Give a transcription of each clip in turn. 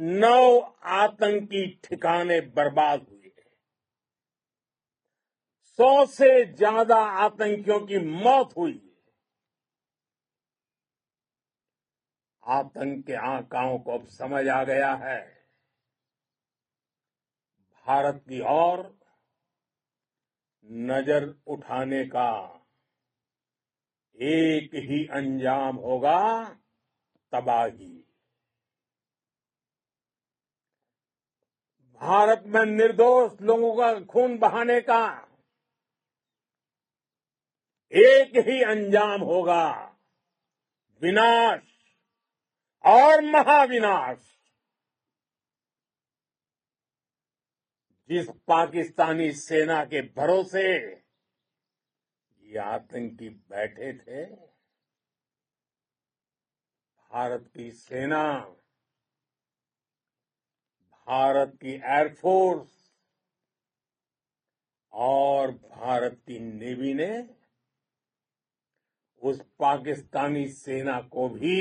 9 आतंकी ठिकाने बर्बाद हुए, 100 से ज्यादा आतंकियों की मौत हुई। आतंक के आकाओं को अब समझ आ गया है, भारत की ओर नजर उठाने का एक ही अंजाम होगा, तबाही। भारत में निर्दोष लोगों का खून बहाने का एक ही अंजाम होगा, विनाश और महाविनाश। जिस पाकिस्तानी सेना के भरोसे ये आतंकी बैठे थे, भारत की सेना, भारत की एयरफोर्स और भारत की नेवी ने उस पाकिस्तानी सेना को भी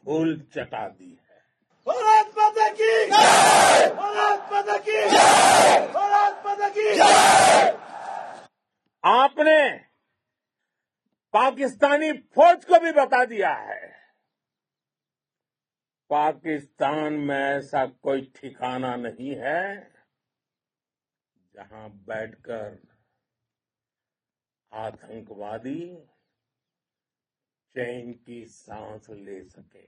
धूल चटा दी है। भारत माता की जय! भारत माता की जय! भारत माता की जय! आपने पाकिस्तानी फौज को भी बता दिया है, पाकिस्तान में ऐसा कोई ठिकाना नहीं है जहां बैठकर आतंकवादी चैन की सांस ले सके।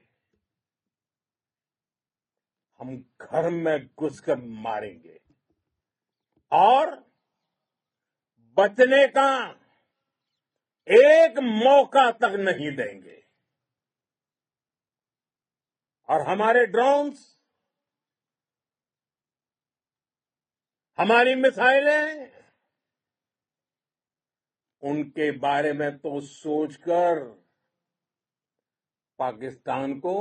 हम घर में घुसकर मारेंगे और बचने का एक मौका तक नहीं देंगे। और हमारे ड्रोन्स, हमारी मिसाइलें, उनके बारे में तो सोचकर पाकिस्तान को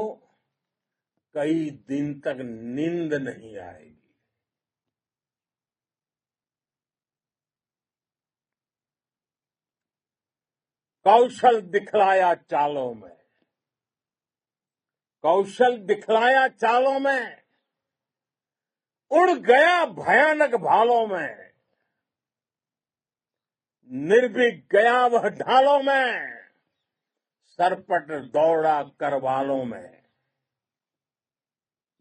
कई दिन तक नींद नहीं आएगी। कौशल दिखलाया चालों में, कौशल दिखलाया चालों में, उड़ गया भयानक भालों में, निर्भीक गया वह ढालों में, सरपट दौड़ा करवालों में।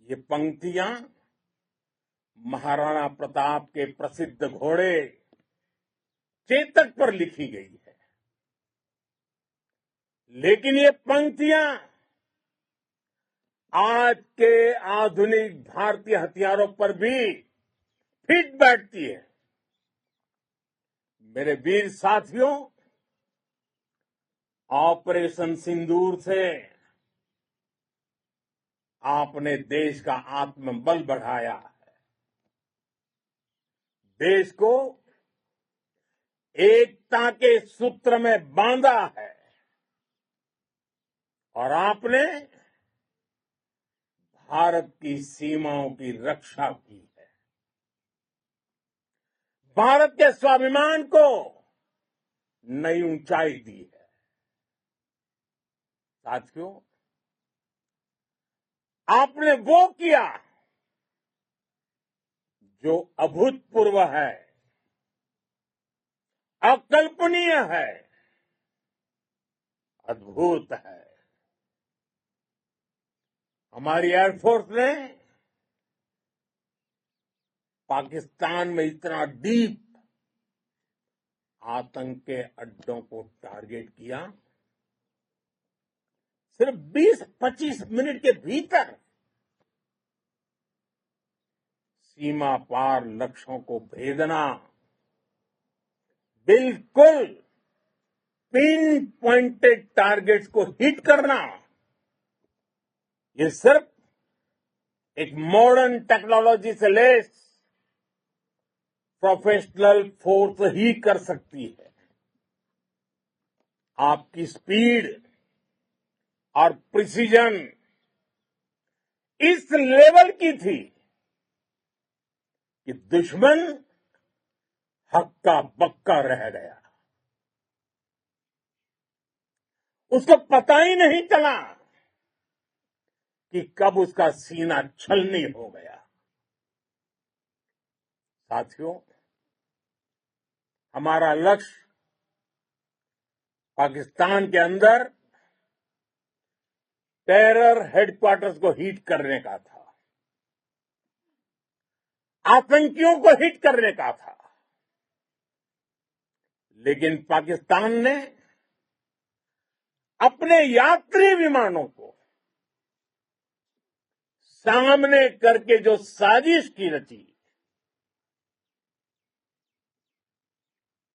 ये पंक्तियां महाराणा प्रताप के प्रसिद्ध घोड़े चेतक पर लिखी गई है, लेकिन ये पंक्तियां आज के आधुनिक भारतीय हथियारों पर भी फिट बैठती है। मेरे वीर साथियों, ऑपरेशन सिंदूर से आपने देश का आत्मबल बढ़ाया है, देश को एकता के सूत्र में बांधा है और आपने भारत की सीमाओं की रक्षा की है। भारत के स्वाभिमान को नई ऊंचाई दी है। साथियों, आपने वो किया जो अभूतपूर्व है, अकल्पनीय है, अद्भुत है। हमारी एयरफोर्स ने पाकिस्तान में इतना डीप आतंक के अड्डों को टारगेट किया, सिर्फ 20-25 मिनट के भीतर सीमा पार लक्ष्यों को भेदना, बिल्कुल पिन पॉइंटेड टारगेट्स को हिट करना, ये सिर्फ एक मॉडर्न टेक्नोलॉजी से लेस प्रोफेशनल फोर्स ही कर सकती है। आपकी स्पीड और प्रिसीजन इस लेवल की थी कि दुश्मन हक्का बक्का रह गया। उसको पता ही नहीं चला कि कब उसका सीना छलनी हो गया। साथियों, हमारा लक्ष्य पाकिस्तान के अंदर टेरर हेडक्वार्टर्स को हिट करने का था, आतंकियों को हिट करने का था। लेकिन पाकिस्तान ने अपने यात्री विमानों को सामने करके जो साजिश की रची,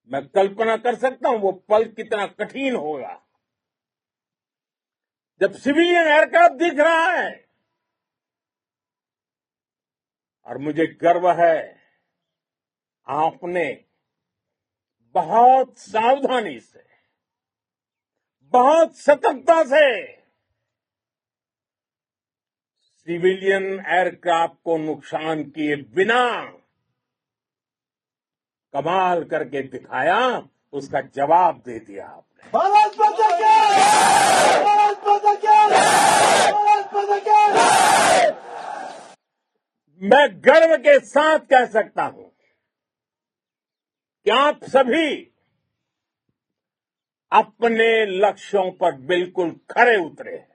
मैं कल्पना कर सकता हूं वो पल कितना कठिन होगा जब सिविलियन एयरक्राफ्ट दिख रहा है। और मुझे गर्व है, आपने बहुत सावधानी से, बहुत सतर्कता से सिविलियन एयरक्राफ्ट को नुकसान किए बिना कमाल करके दिखाया, उसका जवाब दे दिया आपने। भारत माता की! भारत माता की! भारत माता की! मैं गर्व के साथ कह सकता हूं कि आप सभी अपने लक्ष्यों पर बिल्कुल खरे उतरे हैं।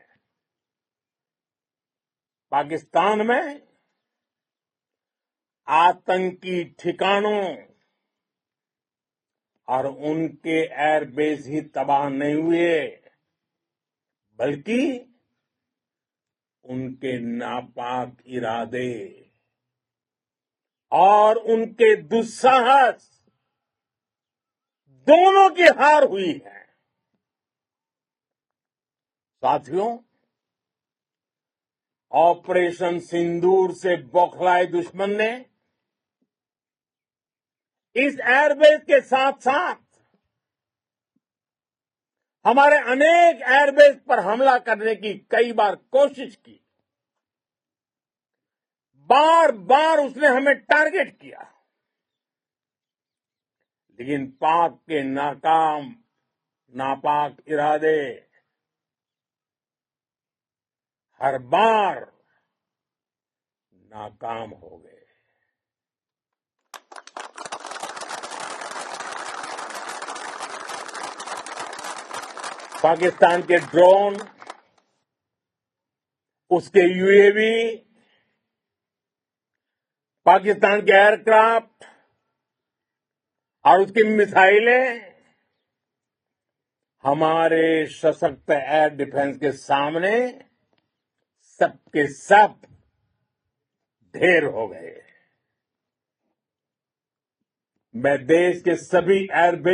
पाकिस्तान में आतंकी ठिकानों और उनके एयरबेस ही तबाह नहीं हुए, बल्कि उनके नापाक इरादे और उनके दुस्साहस दोनों की हार हुई है। साथियों, ऑपरेशन सिंदूर से बौखलाए दुश्मन ने इस एयरबेस के साथ साथ हमारे अनेक एयरबेस पर हमला करने की कई बार कोशिश की। बार बार उसने हमें टारगेट किया, लेकिन पाक के नापाक इरादे हर बार नाकाम हो गए। पाकिस्तान के ड्रोन, उसके यूएवी, पाकिस्तान के एयरक्राफ्ट और उसकी मिसाइलें हमारे सशक्त एयर डिफेंस के सामने सबके सब ढेर हो गए। मैं देश के सभी एयरबेस